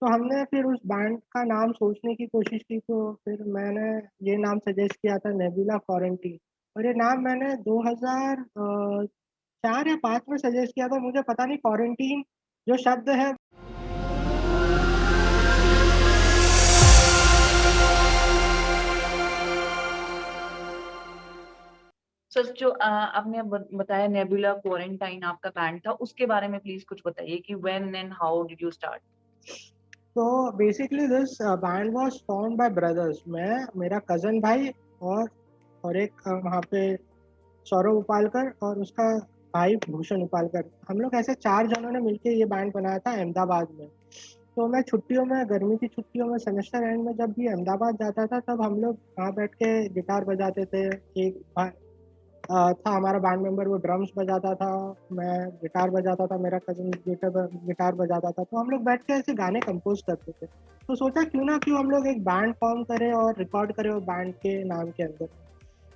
तो हमने फिर उस बैंड का नाम सोचने की कोशिश की, तो फिर मैंने ये नाम सजेस्ट किया था, नेबुला क्वारंटीन। और ये नाम मैंने 2004 या 5 में सजेस्ट किया था। मुझे पता नहीं क्वारंटीन जो शब्द है। सर जो आपने बताया नेबुला क्वारंटाइन आपका बैंड था, उसके बारे में प्लीज कुछ बताइए कि when and how did you start? तो basically this band was formed by brothers, मैं, मेरा कजन भाई और एक वहाँ पे सौरभ उपालकर और उसका भाई भूषण उपालकर। हम लोग ऐसे 4 जनों ने मिलके ये बैंड बनाया था अहमदाबाद में। तो मैं छुट्टियों में, गर्मी की छुट्टियों में, सेमेस्टर एंड में जब भी अहमदाबाद जाता था, तब हम लोग वहाँ बैठ के गिटार बजाते थे। एक था हमारा बैंड मेंबर, वो ड्रम्स बजाता था, मैं गिटार बजाता था, मेरा कजन गिटार बजाता था। तो हम लोग बैठ के ऐसे गाने कंपोज करते थे। तो सोचा क्यों हम लोग एक बैंड फॉर्म करें और रिकॉर्ड करें वो बैंड के नाम के अंदर।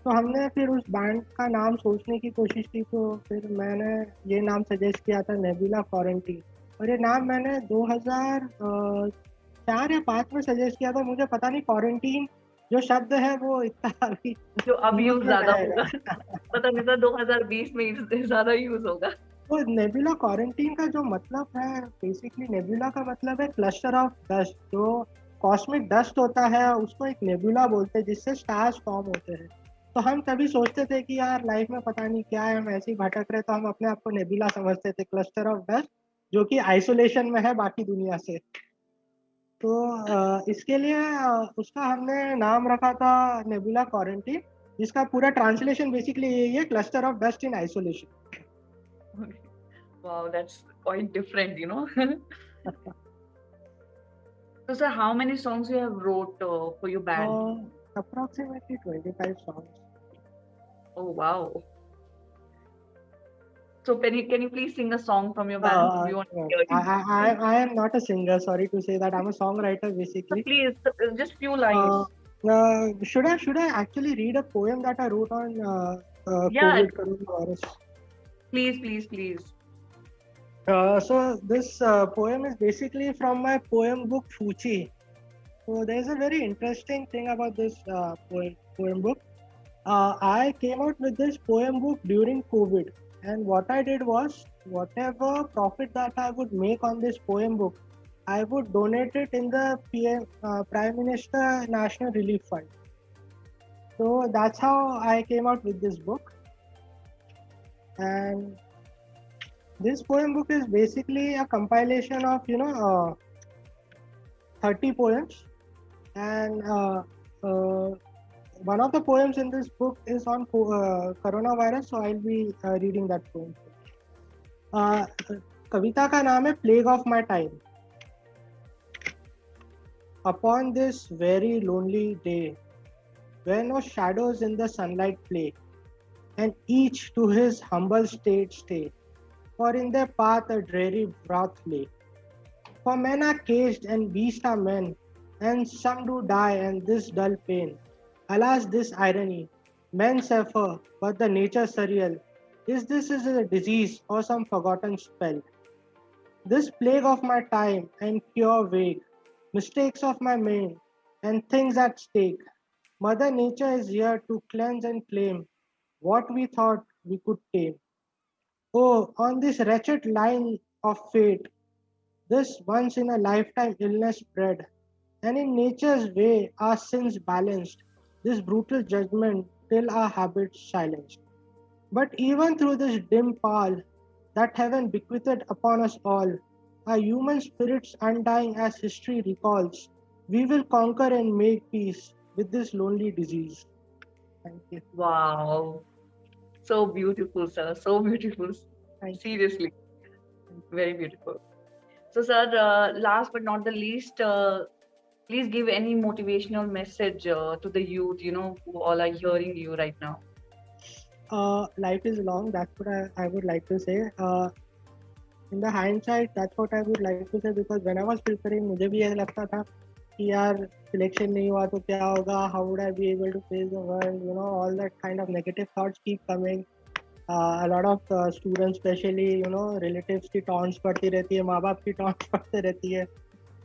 तो हमने फिर उस बैंड का नाम सोचने की कोशिश की, तो फिर मैंने ये नाम सजेस्ट किया था, नेबुला क्वारंटीन। और ये नाम मैंने 2004 या 5 में सजेस्ट किया था। मुझे पता नहीं क्वारंटीन जो शब्द है वो इतना अभी जो अब यूज यूज में ज्यादा होगा। रहेगा। पता नहीं था 2020 में इससे ज्यादा यूज होगा। तो नेबुला क्वारंटीन का जो मतलब है, बेसिकली नेबुला का मतलब है क्लस्टर ऑफ डस्ट। जो कॉस्मिक डस्ट होता है उसको एक नेबुला बोलते हैं, जिससे स्टार्स फॉर्म होते हैं। तो हम कभी सोचते थे कि यार लाइफ में पता नहीं क्या है, हम ऐसे ही भटक रहे, तो हम अपने आप को नेबुला समझते थे, क्लस्टर ऑफ डस्ट, जो कि आइसोलेशन में है बाकी दुनिया से। तो इसके लिए उसका हमने नाम रखा था नेबुला क्वारंटीन, जिसका पूरा ट्रांसलेशन बेसिकली यही है, cluster of dust in isolation. Wow, that's quite different, you know. So, sir, how many songs you have wrote for your band? Approximately 25 songs. Oh, wow. So, can you please sing a song from your band? Uh, We want no, to hear it. I am not a singer. Sorry to say that. I'm a songwriter So, basically. please, just few Uh, lines. should I actually read a poem that I wrote on Yeah, COVID coronavirus? please. So this poem is basically from my poem book Fuchi. So there's a very interesting thing about this poem book. I came out with this poem book during COVID, and what I did was, whatever profit that I would make on this poem book, I would donate it in the Prime Minister National Relief Fund. So that's how I came out with this book. And this poem book is basically a compilation of 30 poems, and one of the poems in this book is on coronavirus, so I'll be reading that poem. uh, कविता का नाम है plague of my time. Upon this very lonely day, where no shadows in the sunlight play, and each to his humble state stay, for in their path a dreary wrath lay. For men are caged and beasts are men, and some do die and this dull pain. Alas, this irony! Men suffer, but the nature surreal. Is a disease or some forgotten spell? This plague of my time and cure vague, mistakes of my mind and things at stake. Mother Nature is here to cleanse and claim what we thought we could tame. Oh, on this wretched line of fate, this once in a lifetime illness spread, and in nature's way our sins balanced, this brutal judgment till our habits silenced. But even through this dim pall that heaven bequeathed upon us all, our human spirits undying as history recalls, we will conquer and make peace with this lonely disease. Thank you. Wow. So beautiful, sir. So beautiful. Thank you. Seriously, very beautiful. So, sir, last but not the least, please give any motivational message to the youth, who all are hearing you right now. Life is long, that's what I would like to say. In the hindsight, that's what I would like to say, because when I was preparing, मुझे भी ये लगता था कि यार selection नहीं हुआ तो क्या होगा, how would I be able to face the world, all that kind of negative thoughts keep coming. A lot of students, especially, relatives की taunts पड़ती रहती है, माँ बाप की taunts पड़ती रहती है.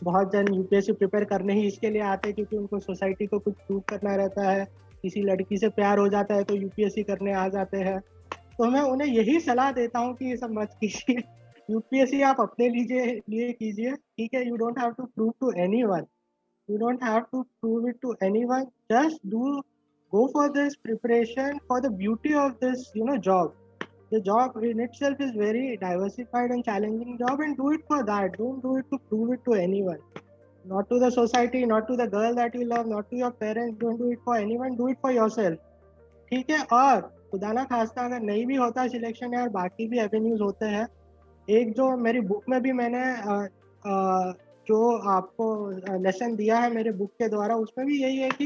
बहुत जन यूपीएससी प्रिपेयर करने ही इसके लिए आते हैं क्योंकि उनको सोसाइटी को कुछ प्रूव करना रहता है, किसी लड़की से प्यार हो जाता है तो यूपीएससी करने आ जाते हैं। तो मैं उन्हें यही सलाह देता हूँ कि ये सब मत कीजिए। यूपीएससी आप अपने लिए कीजिए, ठीक है। You don't have to prove to anyone, you don't have to prove it to anyone. Just go for this preparation for the beauty of this job. The job in itself is very diversified and challenging job, and do it for that. Don't do it to prove it to anyone, not to the society, not to the girl that you love, not to your parents. Don't do it for anyone, do it for yourself, ठीक है। और खुदा ना खास्ता अगर नहीं भी होता सिलेक्शन है और बाकी भी एवेन्यूज होते हैं, एक जो मेरी बुक में भी मैंने जो आपको लेसन दिया है मेरे बुक के द्वारा, उसमें भी यही है कि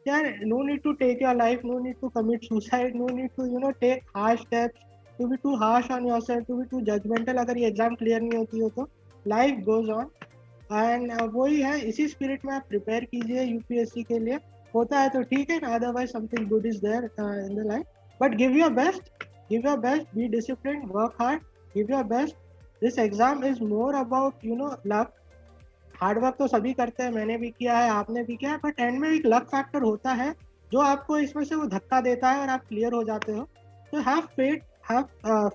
यार no need to take your life, no need to commit suicide, no need to take harsh steps, to be too harsh on yourself, to be too judgmental. अगर ये एग्जाम क्लियर नहीं होती हो तो लाइफ गोज ऑन। एंड वही है, इसी spirit में आप प्रिपेयर कीजिए यूपीएससी के लिए। होता है तो ठीक है, otherwise something good is there in the life, but give your best, give your best, be discipline, work hard, give your best. This exam is more about luck. Hard work तो सभी करते हैं, मैंने भी किया है, आपने भी किया है, बट एंड में एक लक फैक्टर होता है जो आपको इसमें से वो धक्का देता है और आप क्लियर हो जाते हो। तो have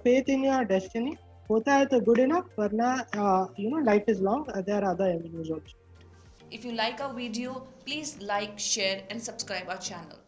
faith in your destiny. होता है तो गुड इनफ, वरना life is long, there are other avenues also. If you like our video, please like, share and subscribe our channel.